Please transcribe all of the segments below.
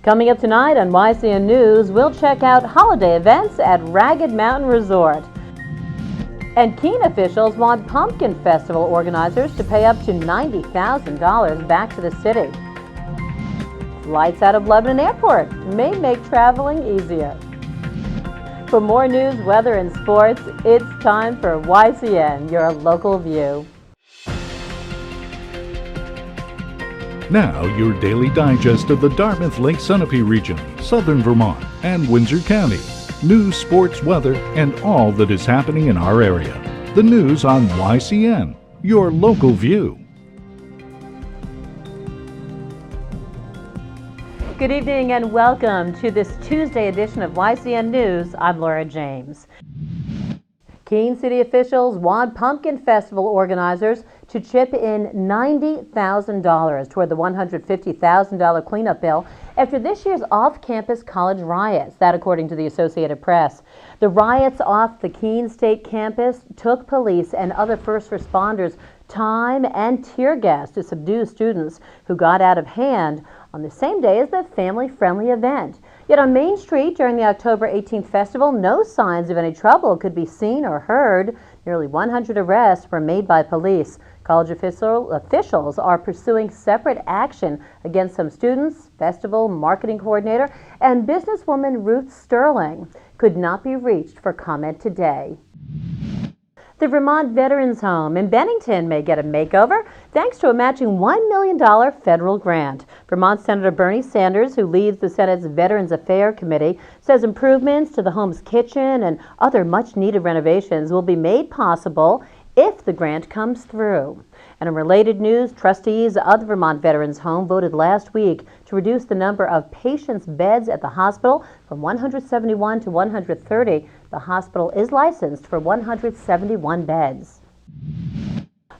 Coming up tonight on YCN News, we'll check out holiday events at Ragged Mountain Resort. And Keene officials want Pumpkin Festival organizers to pay up to $90,000 back to the city. Lights out of Lebanon Airport may make traveling easier. For more news, weather, and sports, it's time for YCN, your local view. Now, your daily digest of the Dartmouth Lake Sunapee region, southern Vermont, and Windsor County. News, sports, weather, and all that is happening in our area. The news on YCN, your local view. Good evening and welcome to this Tuesday edition of YCN News. I'm Laura James. Keene City officials want Pumpkin Festival organizers to chip in $90,000 toward the $150,000 cleanup bill after this year's off-campus college riots. That according to the Associated Press. The riots off the Keene State campus took police and other first responders time and tear gas to subdue students who got out of hand on the same day as the family-friendly event. Yet on Main Street during the October 18th festival, no signs of any trouble could be seen or heard. Nearly 100 arrests were made by police. College officials are pursuing separate action against some students. Festival marketing coordinator and businesswoman Ruth Sterling could not be reached for comment today. The Vermont Veterans Home in Bennington may get a makeover thanks to a matching $1 million federal grant. Vermont Senator Bernie Sanders, who leads the Senate's Veterans Affairs Committee, says improvements to the home's kitchen and other much-needed renovations will be made possible if the grant comes through. And in related news, trustees of the Vermont Veterans Home voted last week to reduce the number of patients' beds at the hospital from 171 to 130. The hospital is licensed for 171 beds.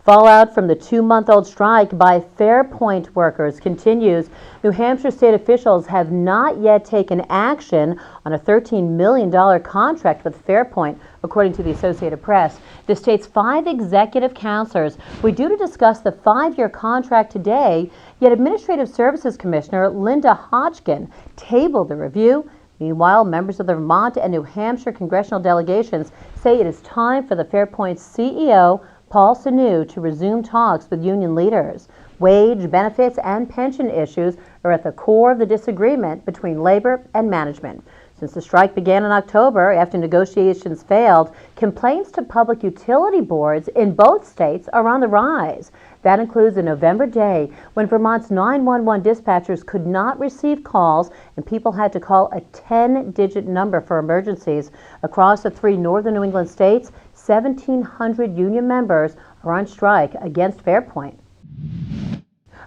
Fallout from the 2-month-old strike by Fairpoint workers continues. New Hampshire state officials have not yet taken action on a $13 million contract with Fairpoint, according to the Associated Press. The state's 5 executive counselors were due to discuss the 5-year contract today, yet Administrative Services Commissioner Linda Hodgkin tabled the review. Meanwhile, members of the Vermont and New Hampshire congressional delegations say it is time for the Fairpoint CEO, Paul Sanu, to resume talks with union leaders. Wage, benefits, and pension issues are at the core of the disagreement between labor and management. Since the strike began in October after negotiations failed, complaints to public utility boards in both states are on the rise. That includes a November day when Vermont's 911 dispatchers could not receive calls and people had to call a 10-digit number for emergencies. Across the 3 northern New England states, 1,700 union members are on strike against Fairpoint.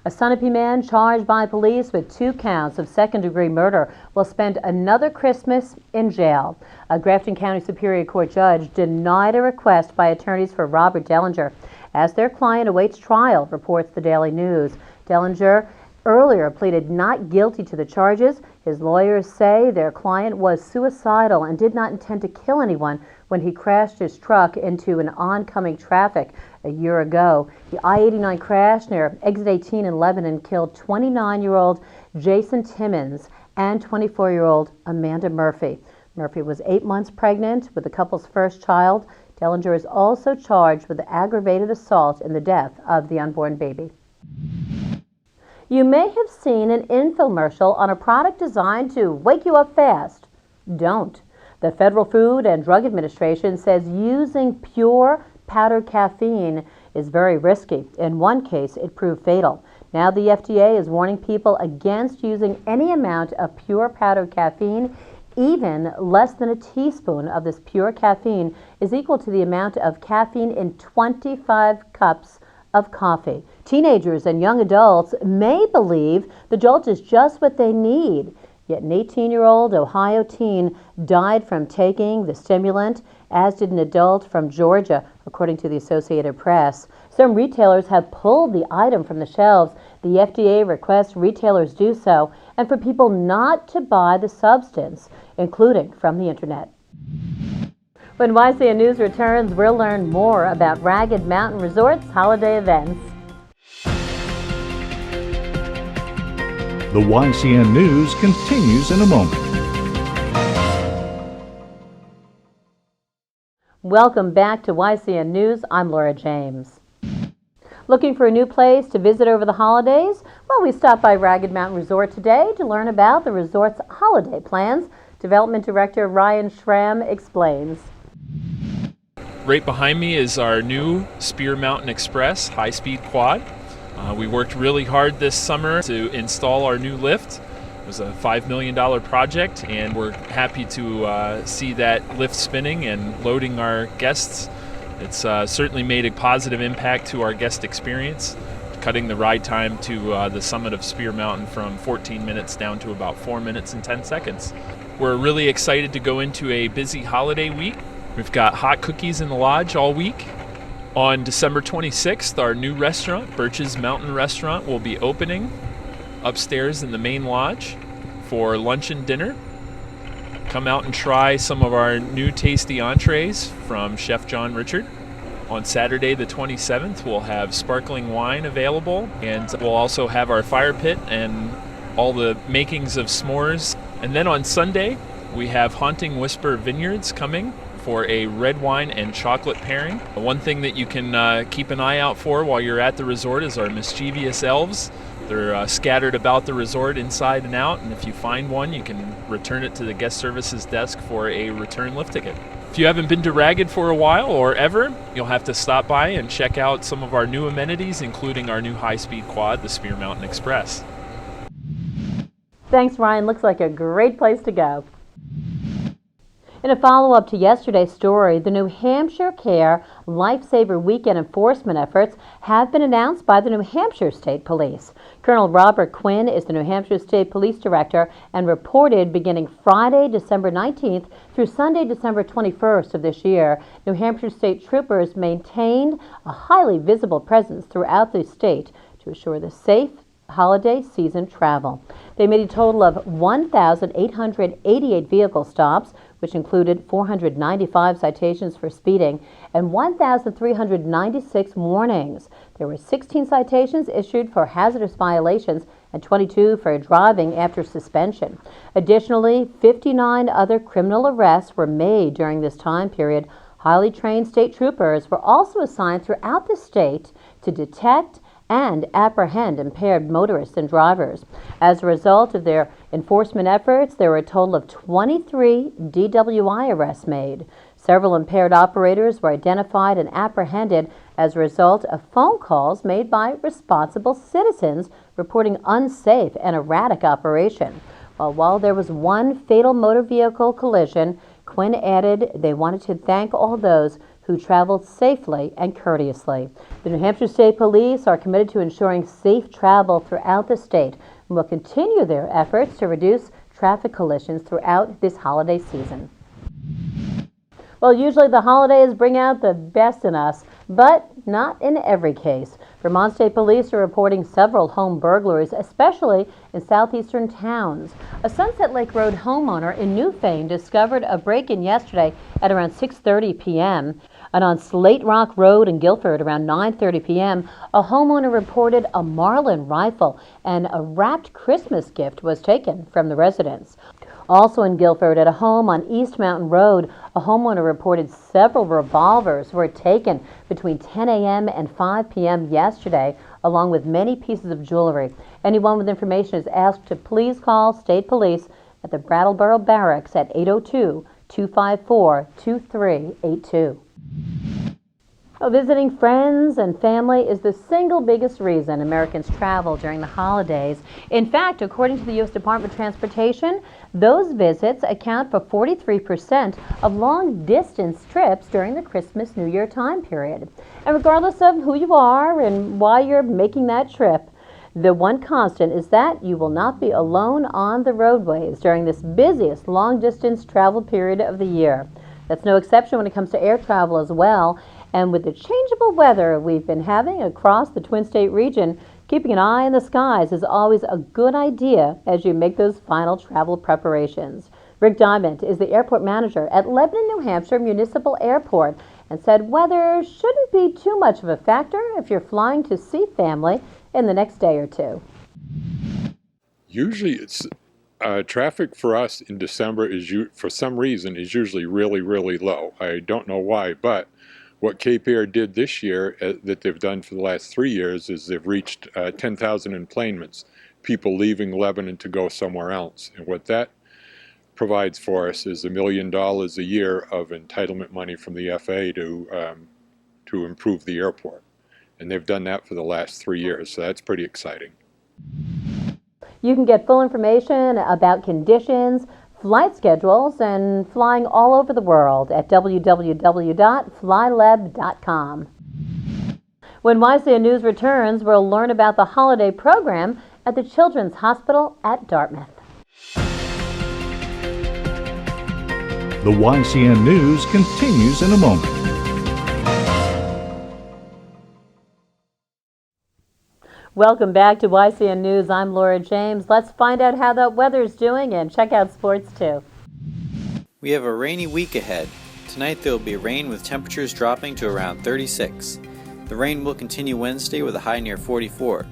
A Sunapee man charged by police with 2 counts of second-degree murder will spend another Christmas in jail. A Grafton County Superior Court judge denied a request by attorneys for Robert Dellinger as their client awaits trial, reports the Daily News. Dellinger earlier pleaded not guilty to the charges. His lawyers say their client was suicidal and did not intend to kill anyone when he crashed his truck into an oncoming traffic a year ago. The I-89 crash near Exit 18 in Lebanon killed 29-year-old Jason Timmons and 24-year-old Amanda Murphy. Murphy was 8 months pregnant with the couple's first child. Dellinger is also charged with aggravated assault in the death of the unborn baby. You may have seen an infomercial on a product designed to wake you up fast. Don't. The Federal Food and Drug Administration says using pure powdered caffeine is very risky. In one case, it proved fatal. Now the FDA is warning people against using any amount of pure powdered caffeine. Even less than a teaspoon of this pure caffeine is equal to the amount of caffeine in 25 cups of coffee. Teenagers and young adults may believe the jolt is just what they need. Yet an 18-year-old Ohio teen died from taking the stimulant, as did an adult from Georgia, according to the Associated Press. Some retailers have pulled the item from the shelves. The FDA requests retailers do so, and for people not to buy the substance, including from the internet. When YCN News returns, we'll learn more about Ragged Mountain Resort's holiday events. The YCN News continues in a moment. Welcome back to YCN News. I'm Laura James. Looking for a new place to visit over the holidays? Well, we stopped by Ragged Mountain Resort today to learn about the resort's holiday plans. Development Director Ryan Schramm explains. Right behind me is our new Spear Mountain Express high-speed quad. We worked really hard this summer to install our new lift. It was a $5 million project, and we're happy to see that lift spinning and loading our guests. It's certainly made a positive impact to our guest experience, cutting the ride time to the summit of Spear Mountain from 14 minutes down to about 4 minutes and 10 seconds. We're really excited to go into a busy holiday week. We've got hot cookies in the lodge all week. On December 26th, our new restaurant, Birch's Mountain Restaurant, will be opening upstairs in the main lodge for lunch and dinner. Come out and try some of our new tasty entrees from Chef John Richard. On Saturday the 27th, we'll have sparkling wine available, and we'll also have our fire pit and all the makings of s'mores. And then on Sunday, we have Haunting Whisper Vineyards coming for a red wine and chocolate pairing. One thing that you can keep an eye out for while you're at the resort is our mischievous elves. They're scattered about the resort inside and out, and if you find one, you can return it to the guest services desk for a return lift ticket. If you haven't been to Ragged for a while or ever, you'll have to stop by and check out some of our new amenities, including our new high-speed quad, the Spear Mountain Express. Thanks, Ryan. Looks like a great place to go. In a follow-up to yesterday's story, the New Hampshire Care Lifesaver Weekend enforcement efforts have been announced by the New Hampshire State Police. Colonel Robert Quinn is the New Hampshire State Police Director and reported beginning Friday, December 19th through Sunday, December 21st of this year, New Hampshire State troopers maintained a highly visible presence throughout the state to assure the safe holiday season travel. They made a total of 1,888 vehicle stops, which included 495 citations for speeding and 1,396 warnings. There were 16 citations issued for hazardous violations and 22 for driving after suspension. Additionally, 59 other criminal arrests were made during this time period. Highly trained state troopers were also assigned throughout the state to detect and apprehend impaired motorists and drivers. As a result of their enforcement efforts, there were a total of 23 DWI arrests made. Several impaired operators were identified and apprehended as a result of phone calls made by responsible citizens reporting unsafe and erratic operation. While there was one fatal motor vehicle collision, Quinn added they wanted to thank all those who traveled safely and courteously. The New Hampshire State Police are committed to ensuring safe travel throughout the state and will continue their efforts to reduce traffic collisions throughout this holiday season. Well, usually the holidays bring out the best in us, but not in every case. Vermont State Police are reporting several home burglaries, especially in southeastern towns. A Sunset Lake Road homeowner in Newfane discovered a break-in yesterday at around 6:30 p.m. And on Slate Rock Road in Guilford around 9:30 p.m., a homeowner reported a Marlin rifle and a wrapped Christmas gift was taken from the residence. Also in Guilford, at a home on East Mountain Road, a homeowner reported several revolvers were taken between 10 a.m. and 5 p.m. yesterday, along with many pieces of jewelry. Anyone with information is asked to please call State Police at the Brattleboro Barracks at 802-254-2382. Visiting friends and family is the single biggest reason Americans travel during the holidays. In fact, according to the U.S. Department of Transportation, those visits account for 43% of long-distance trips during the Christmas-New Year time period. And regardless of who you are and why you're making that trip, the one constant is that you will not be alone on the roadways during this busiest long-distance travel period of the year. That's no exception when it comes to air travel as well. And with the changeable weather we've been having across the Twin State region, keeping an eye on the skies is always a good idea as you make those final travel preparations. Rick Diamond is the airport manager at Lebanon, New Hampshire Municipal Airport and said weather shouldn't be too much of a factor if you're flying to see family in the next day or two. Usually it's traffic for us in December for some reason is usually really, really low. I don't know why, but what Cape Air did this year that they've done for the last 3 years is they've reached 10,000 enplanements, people leaving Lebanon to go somewhere else. And what that provides for us is $1 million a year of entitlement money from the FAA to improve the airport. And they've done that for the last 3 years, so that's pretty exciting. You can get full information about conditions, flight schedules, and flying all over the world at www.flyleb.com. When YCN News returns, we'll learn about the holiday program at the Children's Hospital at Dartmouth. The YCN News continues in a moment. Welcome back to YCN News. I'm Laura James. Let's find out how the weather's doing and check out sports too. We have a rainy week ahead. Tonight there will be rain with temperatures dropping to around 36. The rain will continue Wednesday with a high near 44.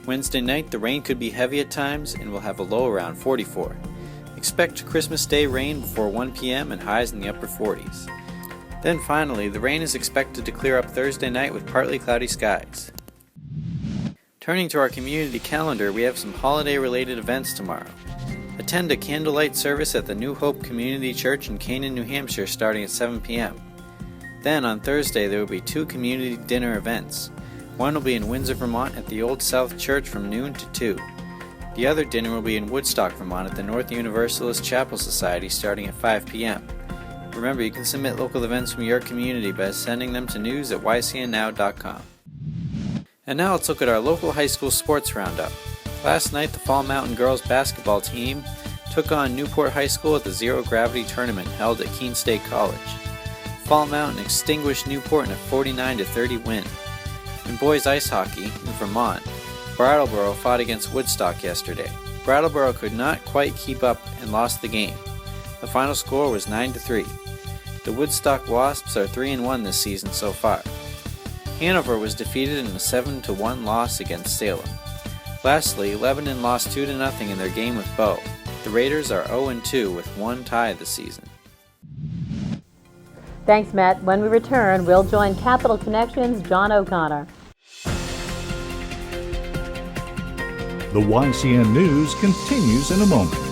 Wednesday night the rain could be heavy at times and will have a low around 44. Expect Christmas Day rain before 1 p.m. and highs in the upper 40s. Then finally, the rain is expected to clear up Thursday night with partly cloudy skies. Turning to our community calendar, we have some holiday-related events tomorrow. Attend a candlelight service at the New Hope Community Church in Canaan, New Hampshire starting at 7 p.m. Then on Thursday there will be 2 community dinner events. One will be in Windsor, Vermont at the Old South Church from noon to 2. The other dinner will be in Woodstock, Vermont at the North Universalist Chapel Society starting at 5 p.m. Remember, you can submit local events from your community by sending them to news@ycnnow.com. And now let's look at our local high school sports roundup. Last night, the Fall Mountain girls basketball team took on Newport High School at the Zero Gravity Tournament held at Keene State College. Fall Mountain extinguished Newport in a 49-30 win. In boys ice hockey in Vermont, Brattleboro fought against Woodstock yesterday. Brattleboro could not quite keep up and lost the game. The final score was 9-3. The Woodstock Wasps are 3-1 this season so far. Hanover was defeated in a 7-1 loss against Salem. Lastly, Lebanon lost 2-0 in their game with Bow. The Raiders are 0-2 with 1 tie this season. Thanks, Matt. When we return, we'll join Capital Connections' John O'Connor. The YCN News continues in a moment.